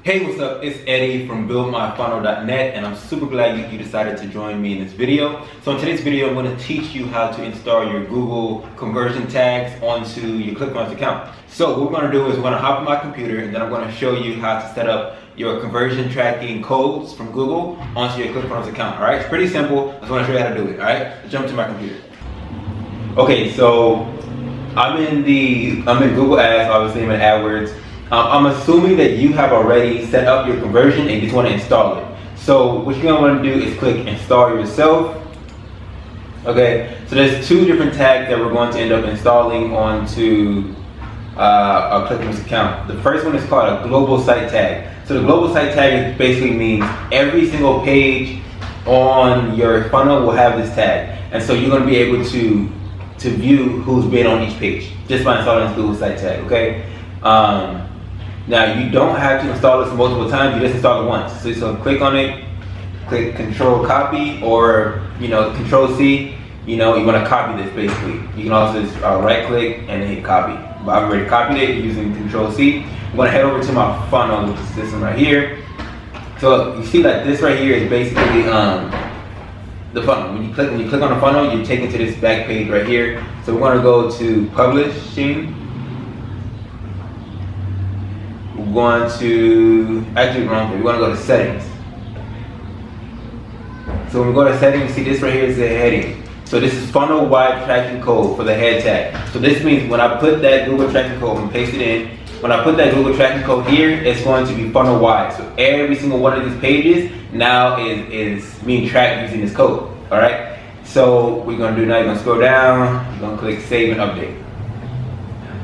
Hey, what's up? It's Eddie from buildmyfunnel.net, and I'm super glad you decided to join me in this video. So in today's video, I'm going to teach you how to install your Google conversion tags onto your ClickFunnels account. So what we're going to do is we're going to hop on my computer, and then I'm going to show you how to set up your conversion tracking codes from Google onto your ClickFunnels account. All right, it's pretty simple. I just want to show you how to do it. All right, let's jump to my computer. Okay, so I'm in Google Ads. Obviously, I'm in AdWords. I'm assuming that you have already set up your conversion and you just want to install it. So what you're going to want to do is click install yourself. Okay, so there's two different tags that we're going to end up installing onto our ClickFunnels account. The first one is called a global site tag. So the global site tag basically means every single page on your funnel will have this tag. And so you're going to be able to view who's been on each page just by installing this global site tag, okay? Now you don't have to install this multiple times, you just install it once. So you click on it, click Control Copy, or Control C. You want to copy this basically. You can also just right click and hit copy. But I've already copied it using Control C. I'm going to head over to my funnel, which is this one right here. So you see that this right here is basically the funnel. When you click on the funnel, you're taken to this back page right here. So we're going to go to Publishing. We're going to, actually wrong thing, we're going to go to Settings. So when we go to Settings, see this right here is the heading. So this is funnel wide tracking code for the head tag. So this means when I put that Google tracking code and paste it in, when I put that Google tracking code here, it's going to be funnel wide. So every single one of these pages now is being tracked using this code. All right. So what we're going to do now, you're going to scroll down, you're going to click Save and Update.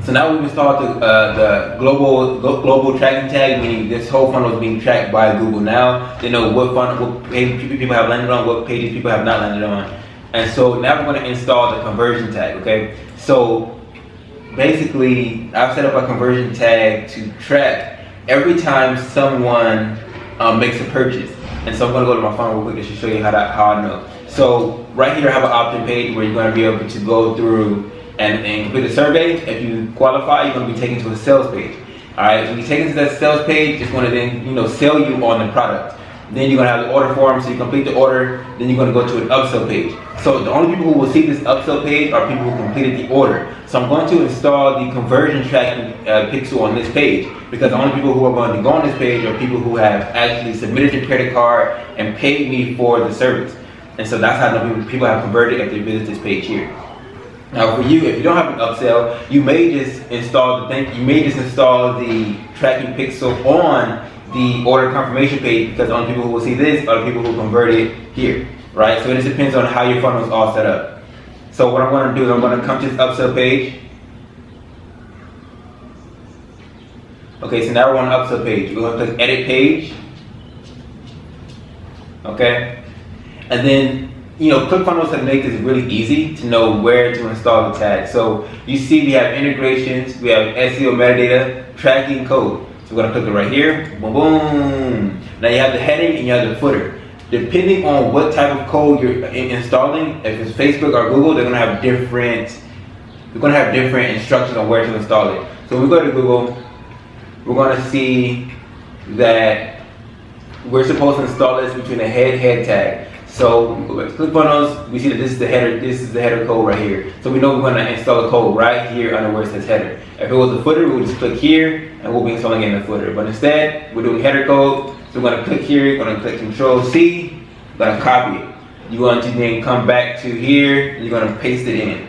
So now we've installed the global tracking tag, meaning this whole funnel is being tracked by Google now. They know what page people have landed on, what pages people have not landed on. And so now we're going to install the conversion tag, okay? So basically, I've set up a conversion tag to track every time someone makes a purchase. And so I'm going to go to my funnel real quick just to show you how I know. So right here I have an opt-in page where you're going to be able to go through and complete a survey. If you qualify, you're going to be taken to a sales page. All right, when you take into that sales page, it's going to then sell you on the product. Then you're going to have the order form, so you complete the order. Then you're going to go to an upsell page. So the only people who will see this upsell page are people who completed the order. So I'm going to install the conversion tracking pixel on this page, because the only people who are going to go on this page are people who have actually submitted their credit card and paid me for the service. And so that's how people have converted if they visit this page here. Now for you, if you don't have an upsell, you may just install the tracking pixel on the order confirmation page, because the only people who will see this are the people who converted here, right? So it just depends on how your funnel is all set up. So what I'm going to do is I'm going to come to this upsell page. Okay, so now we're on the upsell page. We're going to click Edit Page. Okay, and then ClickFunnels have made this really easy to know where to install the tag. So you see we have integrations, we have SEO metadata, tracking code. So we're going to click it right here, boom, boom. Now you have the heading and you have the footer. Depending on what type of code you're installing, if it's Facebook or Google, they're going to have different instructions on where to install it. So when we go to Google, we're going to see that we're supposed to install this between the head tag. So ClickFunnels, we see that this is the header code right here. So we know we're going to install the code right here under where it says header. If it was the footer, we would just click here and we'll be installing it in the footer. But instead, we're doing header code. So we're going to click here, we're going to click Control C, we're going to copy it. You're going to then come back to here, and you're going to paste it in.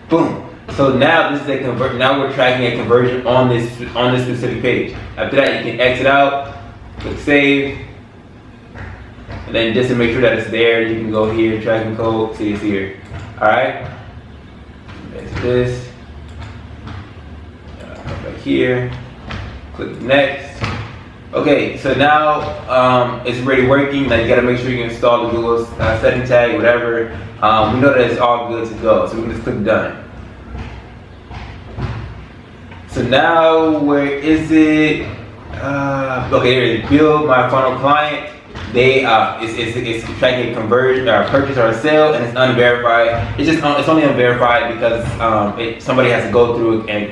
Boom. So now this is now we're tracking a conversion on this specific page. After that, you can exit out, click Save. And then just to make sure that it's there, you can go here, tracking code, see it's here. Alright? That's this. Come back here. Click Next. Okay, so now it's already working. Now you gotta make sure you install the Google setting tag, whatever. We know that it's all good to go. So we can just click Done. So now, where is it? Okay, here it is. Build my funnel client. It's tracking a conversion or a purchase or a sale, and it's unverified. It's only unverified because somebody has to go through and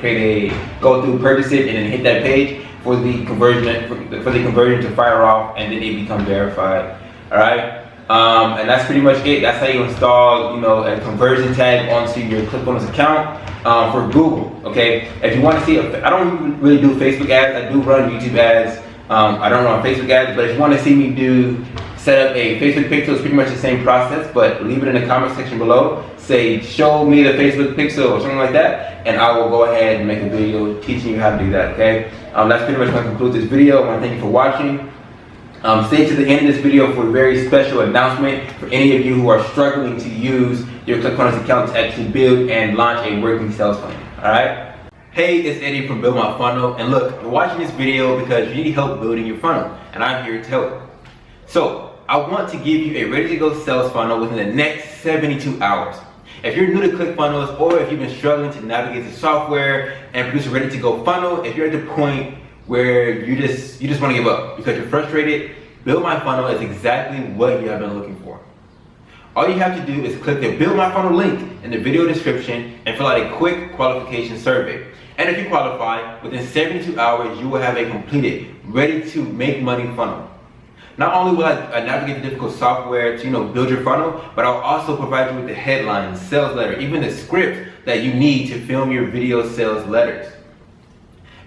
go through, purchase it, and then hit that page for the conversion to fire off, and then it become verified. All right. And that's pretty much it. That's how you install, a conversion tag onto your ClickFunnels account for Google. Okay. If you want to see, I don't really do Facebook ads. I do run YouTube ads. I don't run Facebook ads, but if you want to see me set up a Facebook pixel, it's pretty much the same process. But leave it in the comment section below. Say, show me the Facebook pixel or something like that, and I will go ahead and make a video teaching you how to do that. Okay. That's pretty much going to conclude this video. I want to thank you for watching. Stay to the end of this video for a very special announcement for any of you who are struggling to use your ClickFunnels account to actually build and launch a working sales funnel. Alright? Hey, it's Eddie from Build My Funnel, and look, you're watching this video because you need help building your funnel, and I'm here to help. So, I want to give you a ready-to-go sales funnel within the next 72 hours. If you're new to ClickFunnels, or if you've been struggling to navigate the software and produce a ready-to-go funnel, if you're at the point where you just want to give up because you're frustrated, Build My Funnel is exactly what you have been looking for. All you have to do is click the Build My Funnel link in the video description and fill out a quick qualification survey. And if you qualify, within 72 hours, you will have a completed, ready to make money funnel. Not only will I navigate the difficult software to build your funnel, but I'll also provide you with the headline, sales letter, even the script that you need to film your video sales letters.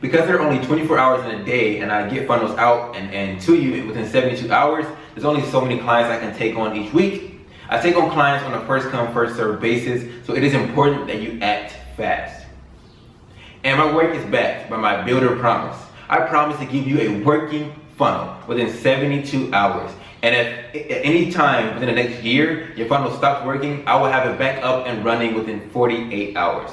Because there are only 24 hours in a day and I get funnels out and to you within 72 hours, there's only so many clients I can take on each week. I take on clients on a first come, first served basis, so it is important that you act fast. And my work is backed by my builder promise. I promise to give you a working funnel within 72 hours. And if at any time within the next year your funnel stops working, I will have it back up and running within 48 hours.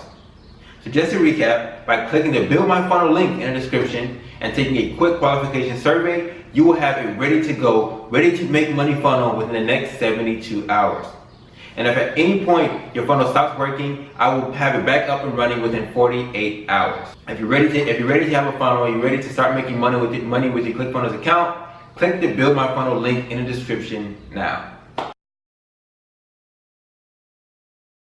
So just to recap, by clicking the Build My Funnel link in the description and taking a quick qualification survey, you will have a ready to go, ready to make money funnel within the next 72 hours. And if at any point your funnel stops working, I will have it back up and running within 48 hours. If you're ready to have a funnel, you're ready to start making money with your ClickFunnels account, click the Build My Funnel link in the description now.